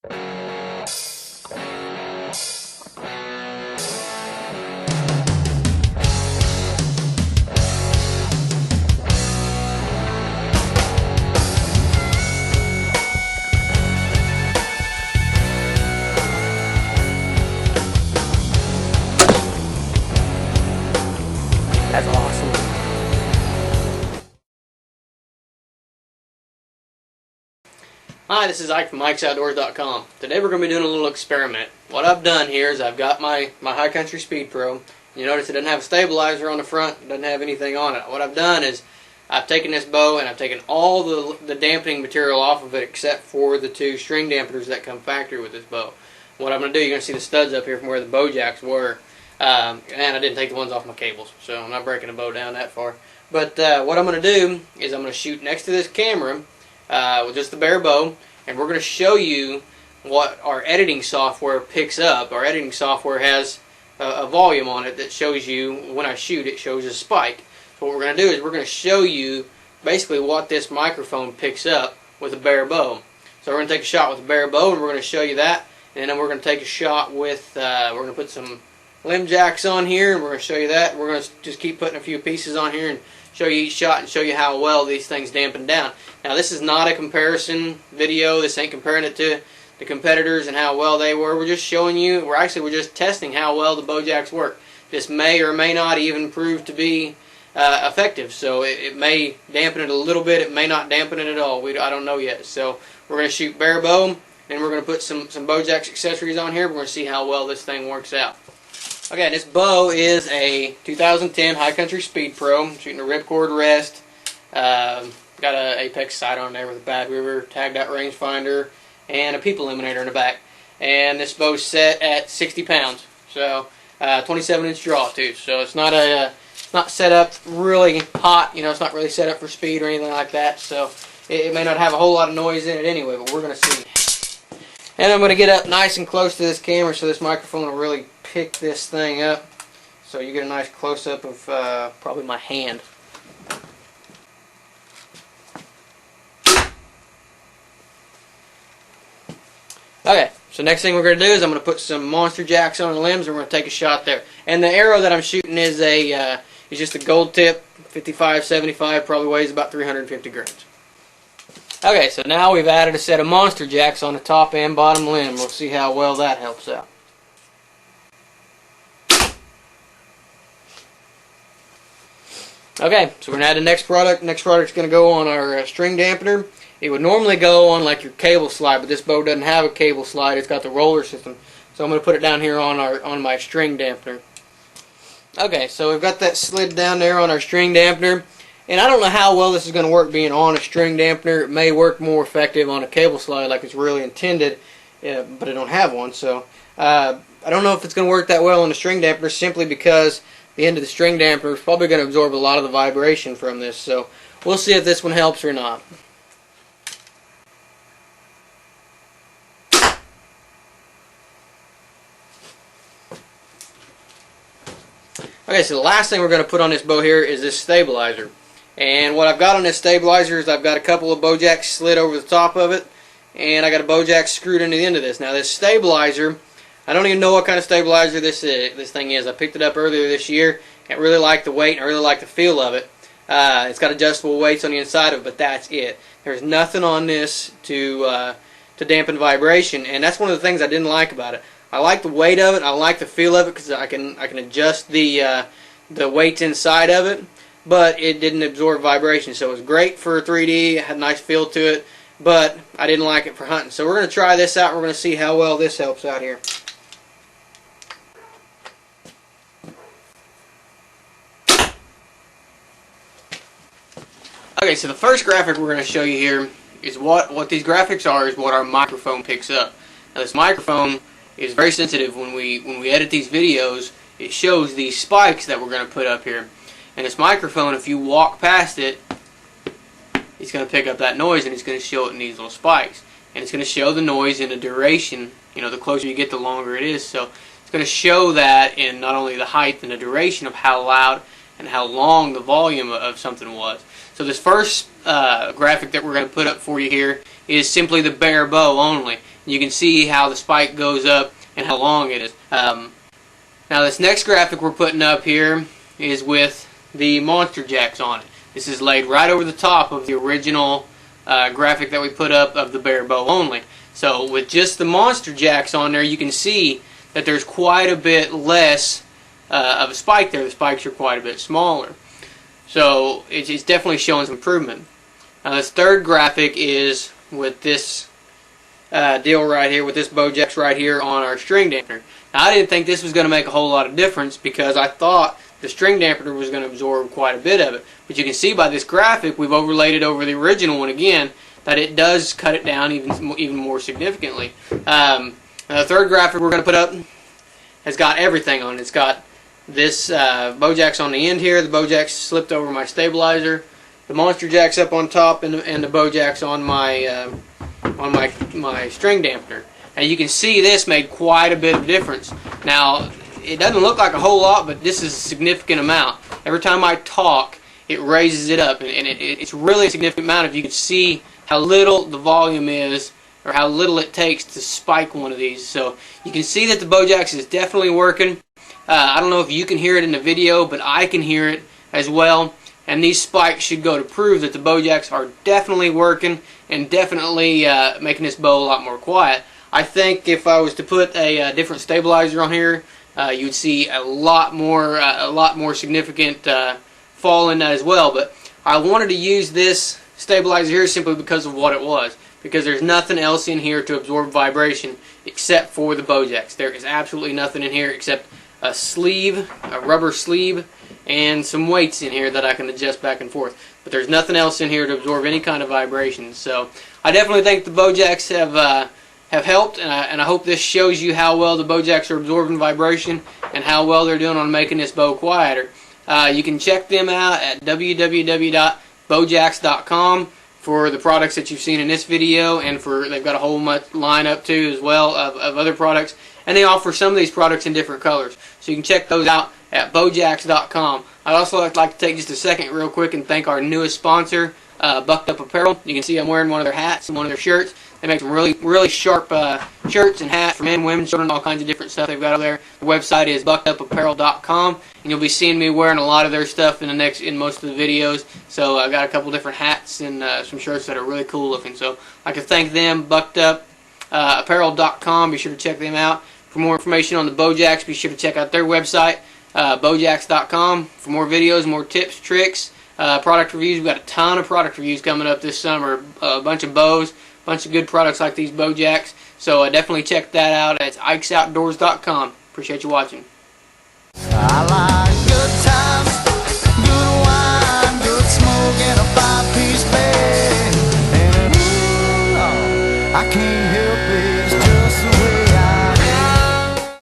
That's awesome. Hi, this is Ike from IkesOutdoors.com. Today we're going to be doing a little experiment. What I've done here is I've got my High Country Speed Pro. You notice it doesn't have a stabilizer on the front. It doesn't have anything on it. What I've done is I've taken this bow and I've taken all the dampening material off of it except for the two string dampeners that come factory with this bow. What I'm going to do, you're going to see the studs up here from where the Bowjax were. And I didn't take the ones off my cables, so I'm not breaking the bow down that far. But what I'm going to do is I'm going to shoot next to this camera with just the bare bow, and we're going to show you what our editing software picks up. Our editing software has a volume on it that shows you, when I shoot, it shows a spike. So what we're going to do is we're going to show you basically what this microphone picks up with a bare bow. So we're going to take a shot with a bare bow, and we're going to show you that, and then we're going to take a shot with, we're going to put some limb jacks on here, and we're going to show you that. We're going to just keep putting a few pieces on here and show you each shot and show you how well these things dampen down. Now, this is not a comparison video. This ain't comparing it to the competitors and how well they were. We're just showing you, we're just testing how well the Bowjax work. This may or may not even prove to be effective. So it may dampen it a little bit. It may not dampen it at all. I don't know yet. So we're going to shoot bare bow, and we're going to put some Bowjax accessories on here. We're going to see how well this thing works out. Okay, this bow is a 2010 High Country Speed Pro. I'm shooting a ripcord rest. Got an Apex sight on there with a Bad River tagged out rangefinder and a peep eliminator in the back. And this bow's set at 60 pounds, so 27-inch draw too. So it's not set up really hot. You know, it's not really set up for speed or anything like that. So it may not have a whole lot of noise in it anyway, but we're going to see. And I'm going to get up nice and close to this camera so this microphone will really pick this thing up. So you get a nice close-up of probably my hand. Okay, so next thing we're going to do is I'm going to put some monster jacks on the limbs, and we're going to take a shot there. And the arrow that I'm shooting is just a gold tip, 55-75, probably weighs about 350 grams. Okay, so now we've added a set of monster jacks on the top and bottom limb. We'll see how well that helps out. Okay, so we're going to add the next product. Next product's going to go on our string dampener. It would normally go on like your cable slide, but this bow doesn't have a cable slide. It's got the roller system. So I'm going to put it down here on my string dampener. Okay, so we've got that slid down there on our string dampener. And I don't know how well this is going to work being on a string dampener. It may work more effective on a cable slide like it's really intended, but I don't have one. So I don't know if it's going to work that well on a string dampener, simply because the end of the string dampener is probably going to absorb a lot of the vibration from this. So we'll see if this one helps or not. Okay, so the last thing we're going to put on this bow here is this stabilizer. And what I've got on this stabilizer is I've got a couple of Bowjax slid over the top of it, and I got a Bowjax screwed into the end of this. Now this stabilizer, I don't even know what kind of stabilizer this thing is. I picked it up earlier this year. I really like the weight and I really like the feel of it. It's got adjustable weights on the inside of it, but that's it. There's nothing on this to dampen vibration, and that's one of the things I didn't like about it. I like the weight of it. I like the feel of it because I can adjust the weights inside of it. But it didn't absorb vibration, so it was great for 3D. It had a nice feel to it, but I didn't like it for hunting. So we're going to try this out. We're going to see how well this helps out here. Okay, so the first graphic we're going to show you here is what these graphics are, is what our microphone picks up. Now this microphone is very sensitive. When we edit these videos, it shows these spikes that we're going to put up here. And this microphone, if you walk past it, it's going to pick up that noise, and it's going to show it in these little spikes. And it's going to show the noise in the duration. You know, the closer you get, the longer it is. So it's going to show that in not only the height and the duration of how loud and how long the volume of something was. So this first graphic that we're going to put up for you here is simply the bare bow only. You can see how the spike goes up and how long it is. Now this next graphic we're putting up here is with the monster jacks on it. This is laid right over the top of the original graphic that we put up of the bare bow only. So with just the monster jacks on there, you can see that there's quite a bit less of a spike there. The spikes are quite a bit smaller. So it's definitely showing some improvement. Now this third graphic is with this deal right here, with this Bowjax right here on our string dampener. Now I didn't think this was going to make a whole lot of difference because I thought the string dampener was going to absorb quite a bit of it. But you can see by this graphic, we've overlaid it over the original one again, that it does cut it down even more significantly. The third graphic we're going to put up has got everything on it. It's got this Bowjax on the end here, the Bowjax slipped over my stabilizer, the monster jacks up on top, and the Bowjax on my string dampener. And you can see this made quite a bit of difference. Now, it doesn't look like a whole lot, but this is a significant amount. Every time I talk, it raises it up, and it's really a significant amount if you could see how little the volume is, or how little it takes to spike one of these. So you can see that the Bowjax is definitely working. I don't know if you can hear it in the video, but I can hear it as well. And these spikes should go to prove that the Bowjax are definitely working and definitely making this bow a lot more quiet. I think if I was to put a different stabilizer on here, you would see a lot more significant fall in that as well. But I wanted to use this stabilizer here simply because of what it was, because there's nothing else in here to absorb vibration except for the Bowjax. There is absolutely nothing in here except a sleeve, a rubber sleeve, and some weights in here that I can adjust back and forth. But there's nothing else in here to absorb any kind of vibration. So I definitely think the Bowjax have helped, and I hope this shows you how well the Bowjax are absorbing vibration and how well they're doing on making this bow quieter. You can check them out at www.bowjax.com for the products that you've seen in this video, and they've got a whole lineup too as well of other products, and they offer some of these products in different colors. So you can check those out at bowjax.com. I'd also like to take just a second real quick and thank our newest sponsor, Bucked Up Apparel. You can see I'm wearing one of their hats and one of their shirts. They make some really sharp shirts and hats for men, women, children, all kinds of different stuff they've got over there. The website is buckedupapparel.com, and you'll be seeing me wearing a lot of their stuff in most of the videos. So I got a couple different hats and some shirts that are really cool looking. So I'd like to thank them, buckedupapparel.com. Be sure to check them out. For more information on the Bowjax, be sure to check out their website, bowjax.com, for more videos, more tips, tricks, product reviews. We've got a ton of product reviews coming up this summer, a bunch of bows, a bunch of good products like these Bowjax. So definitely check that out at ikesoutdoors.com. Appreciate you watching. I like good times, good wine, good smoke, and a five-piece bed. And I can't help